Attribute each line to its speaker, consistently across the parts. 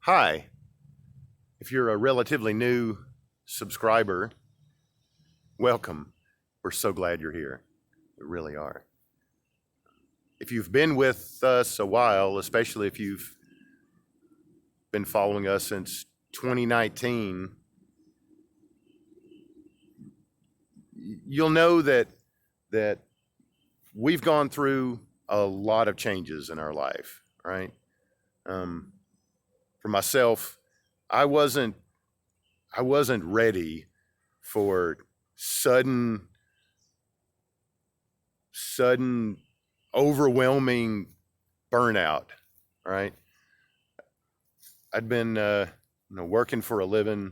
Speaker 1: Hi, if you're a relatively new subscriber, welcome. We're so glad you're here. We really are. If you've been with us a while, especially if you've been following us since 2019, you'll know that we've gone through a lot of changes in our life, right? For myself, I wasn't ready for sudden overwhelming burnout, right? I'd been working for a living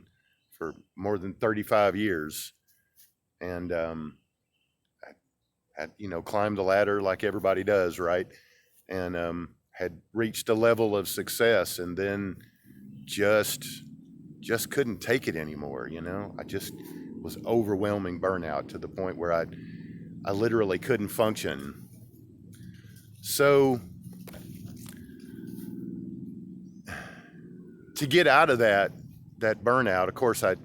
Speaker 1: for more than 35 years, and I climbed the ladder like everybody does, right? And had reached a level of success, and then just couldn't take it anymore. I just was overwhelming burnout to the point where I literally couldn't function. So to get out of that burnout, of course, I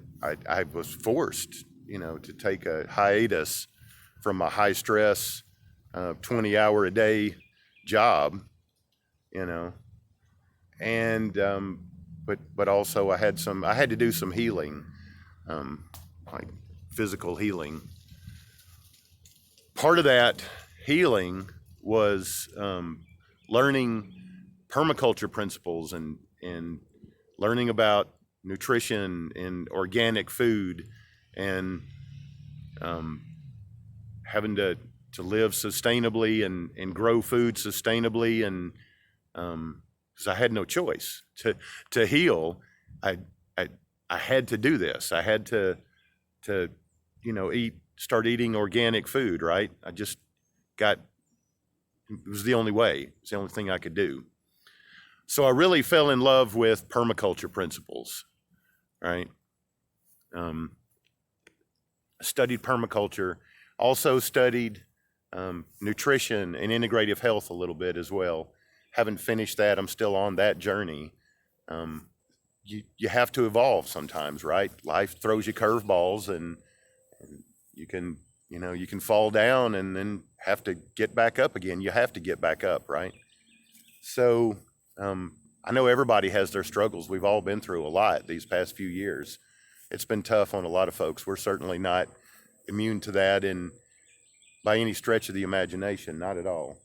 Speaker 1: was forced, to take a hiatus from my high stress, 20-hour a day job, and but also I had to do some healing, like physical healing. Part of that healing was learning permaculture principles and learning about nutrition and organic food, and having to live sustainably and grow food sustainably, and because I had no choice to heal. I had to do this. I had to start eating organic food, right? It was the only way. It's the only thing I could do. So I really fell in love with permaculture principles, right? Studied permaculture, also studied nutrition and integrative health a little bit as well. Haven't finished that. I'm still on that journey. You have to evolve sometimes, right? Life throws you curveballs, and you can fall down and then have to get back up again. You have to get back up, right? So I know everybody has their struggles. We've all been through a lot these past few years. It's been tough on a lot of folks. We're certainly not immune to that, and by any stretch of the imagination, not at all.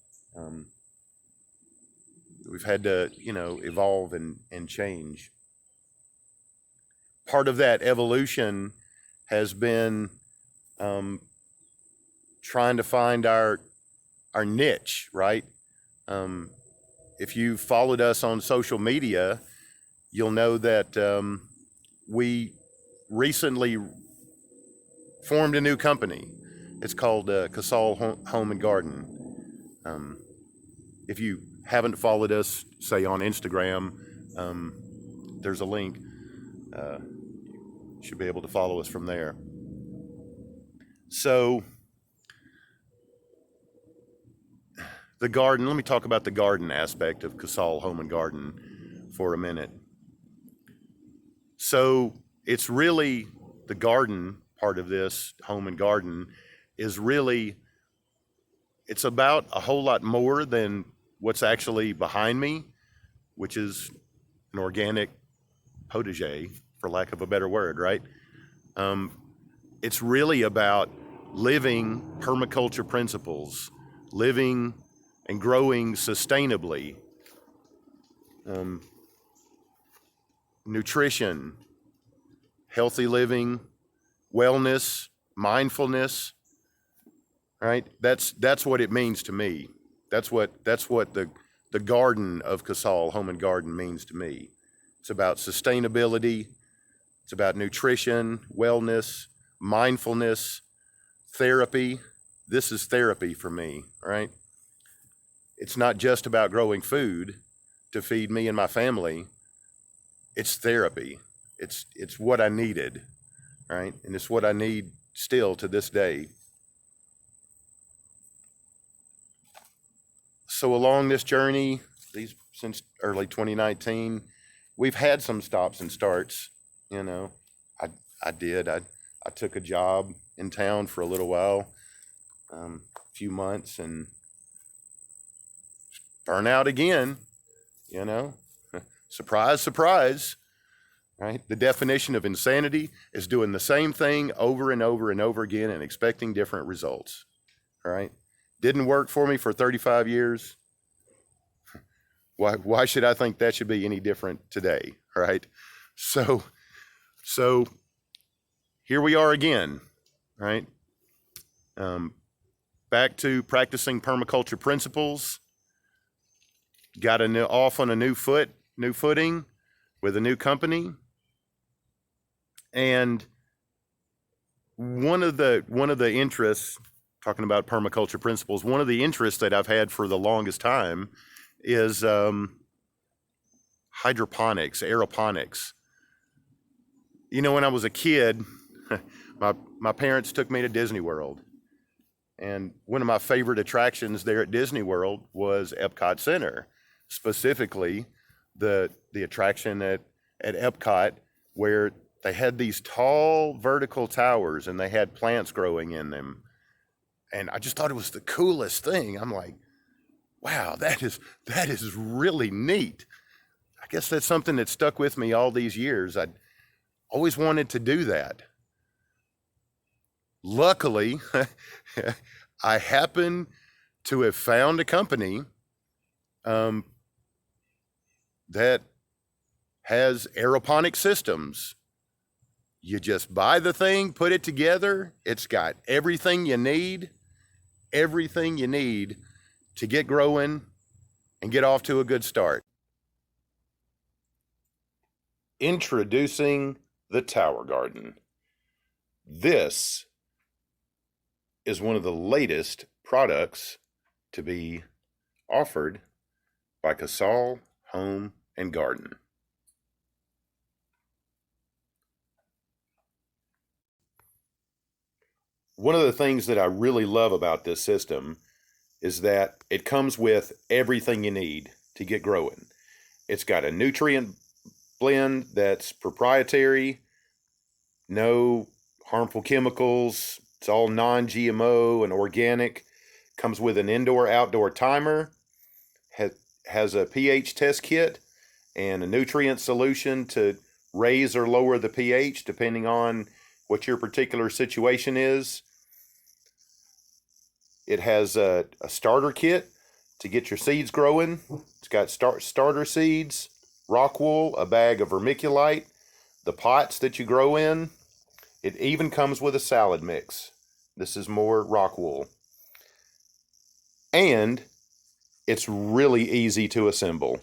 Speaker 1: We've had to, evolve and change. Part of that evolution has been trying to find our niche, right? If you followed us on social media, you'll know that we recently formed a new company. It's called Casal Home and Garden. If you haven't followed us, say on Instagram, there's a link. You should be able to follow us from there. So the garden, let me talk about the garden aspect of Casal Home and Garden for a minute. So it's really the garden part of this, home and garden, is really, it's about a whole lot more than what's actually behind me, which is an organic potager, for lack of a better word, right? It's really about living permaculture principles, living and growing sustainably, nutrition, healthy living, wellness, mindfulness, right? That's what it means to me. That's what the garden of Casal Home and Garden means to me. It's about sustainability. It's about nutrition, wellness, mindfulness, therapy. This is therapy for me, right? It's not just about growing food to feed me and my family. It's therapy. It's what I needed, right? And it's what I need still to this day. So along this journey, since early 2019, we've had some stops and starts, you know. I did. I took a job in town for a little while, a few months, and burn out again, you know. Surprise, surprise, right? The definition of insanity is doing the same thing over and over and over again and expecting different results, right? Didn't work for me for 35 years. Why should I think that should be any different today, right? So here we are again, right? Back to practicing permaculture principles. Got off on a new footing with a new company. And one of the interests, talking about permaculture principles, one of the interests that I've had for the longest time is hydroponics, aeroponics. You know, when I was a kid, my parents took me to Disney World. And one of my favorite attractions there at Disney World was Epcot Center, specifically the attraction at Epcot where they had these tall vertical towers and they had plants growing in them. And I just thought it was the coolest thing. I'm like, wow, that is really neat. I guess that's something that stuck with me all these years. I always wanted to do that. Luckily, I happen to have found a company that has aeroponic systems. You just buy the thing, put it together. It's got everything you need to get growing and get off to a good start. Introducing the Tower Garden. This is one of the latest products to be offered by Casal Home and Garden. One of the things that I really love about this system is that it comes with everything you need to get growing. It's got a nutrient blend that's proprietary, no harmful chemicals, it's all non-GMO and organic, comes with an indoor-outdoor timer, has a pH test kit and a nutrient solution to raise or lower the pH depending on what your particular situation is. It has a starter kit to get your seeds growing. It's got starter seeds, rock wool, a bag of vermiculite, the pots that you grow in. It even comes with a salad mix. This is more rock wool. And it's really easy to assemble.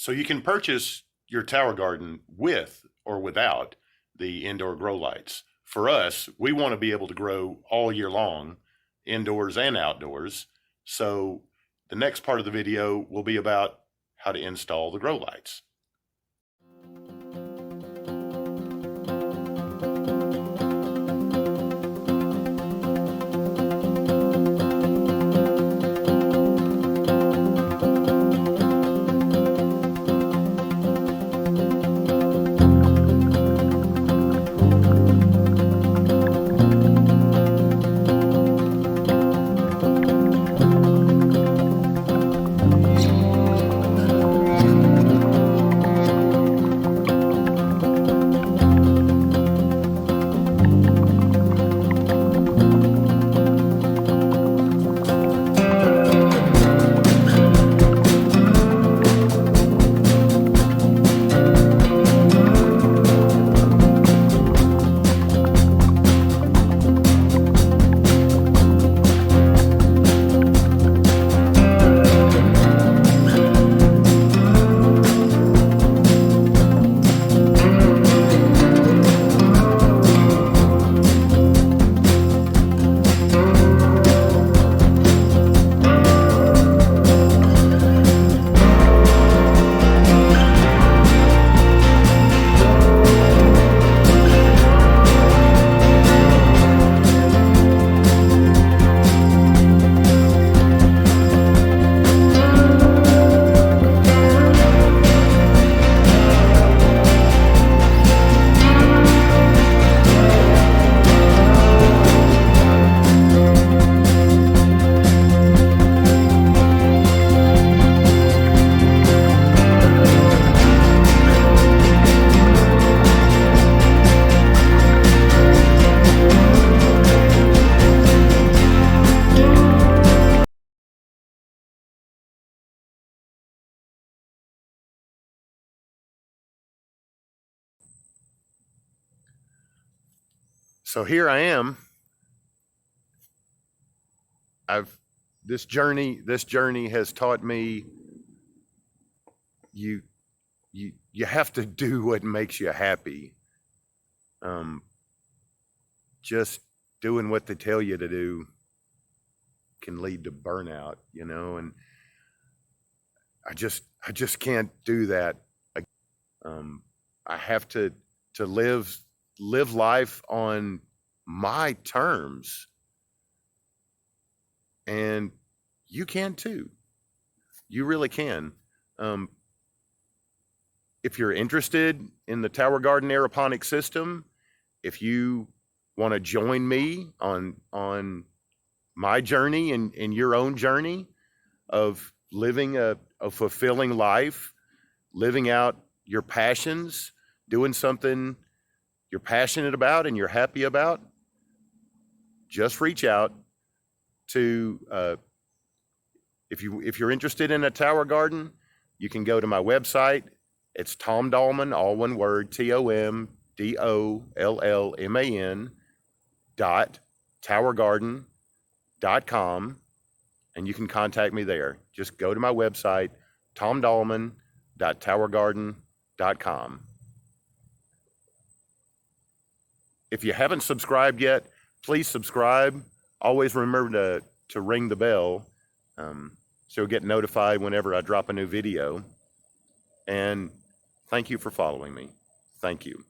Speaker 1: So you can purchase your tower garden with or without the indoor grow lights. For us, we want to be able to grow all year long, indoors and outdoors. So the next part of the video will be about how to install the grow lights. So here I am. This journey has taught me you have to do what makes you happy. Just doing what they tell you to do can lead to burnout, and I just can't do that. I have to live life on my terms, and you can too. You really can. If you're interested in the Tower Garden aeroponic system, if you want to join me on my journey and your own journey of living a fulfilling life, living out your passions, doing something you're passionate about and you're happy about, just reach out to, if you're interested in a tower garden, you can go to my website. It's Tom Dollman, all one word, TOMDOLLMAN .towergarden.com, and you can contact me there. Just go to my website, tomdollman.towergarden.com. If you haven't subscribed yet, please subscribe. Always remember to ring the bell, so you'll get notified whenever I drop a new video. And thank you for following me. Thank you.